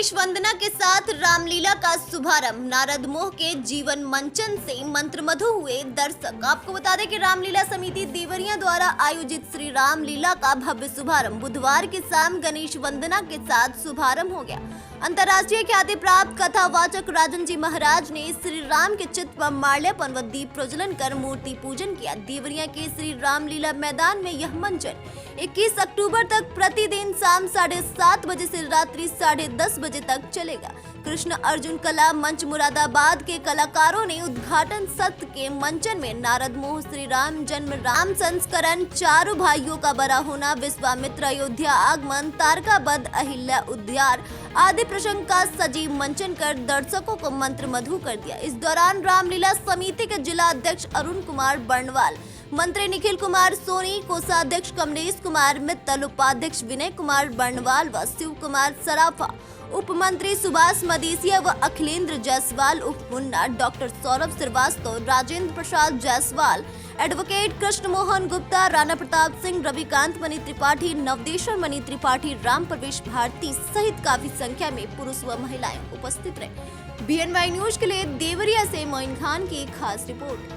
गणेश वंदना के साथ रामलीला का शुभारंभ। नारद मोह के जीवन मंचन से मंत्रमुग्ध हुए दर्शक। आपको बता दें कि रामलीला समिति देवरिया द्वारा आयोजित श्री रामलीला का भव्य शुभारंभ बुधवार की शाम गणेश वंदना के साथ शुभारंभ हो गया। अंतर्राष्ट्रीय ख्याति प्राप्त कथावाचक राजन जी महाराज ने श्री राम के चित्र पर माल्यार्पण व दीप प्रज्वलन कर मूर्ति पूजन किया। देवरिया के श्री रामलीला मैदान में यह मंचन 21 अक्टूबर तक प्रतिदिन शाम 7:30 बजे से रात्रि 10:30 बजे तक चलेगा। कृष्ण अर्जुन कला मंच मुरादाबाद के कलाकारों ने उद्घाटन सत्र के मंचन में नारद मोह, श्री राम जन्म, राम संस्करण, चारों भाइयों का बड़ा होना, विश्वामित्र, अयोध्या आगमन, तारकाबद्ध, अहिल्या उद्यार आदि प्रसंग का सजीव मंचन कर दर्शकों को मंत्रमुग्ध कर दिया। इस दौरान रामलीला समिति के जिला अध्यक्ष अरुण कुमार बर्णवाल, मंत्री निखिल कुमार सोनी, कोषाध्यक्ष कमलेश कुमार मित्तल, उपाध्यक्ष विनय कुमार बर्णवाल व शिव कुमार सराफा, उप मंत्री सुभाष मदेसिया व अखिलेंद्र जायसवाल, उप मुन्ना डॉक्टर सौरभ श्रीवास्तव, राजेंद्र प्रसाद जायसवाल, एडवोकेट कृष्ण मोहन गुप्ता, राणा प्रताप सिंह, रविकांत मणि त्रिपाठी, नवदेश्वर मणि त्रिपाठी, राम प्रवेश भारती सहित काफी संख्या में पुरुष व महिलाएं उपस्थित रहे। BNY न्यूज के लिए देवरिया से मोइन खान की खास रिपोर्ट।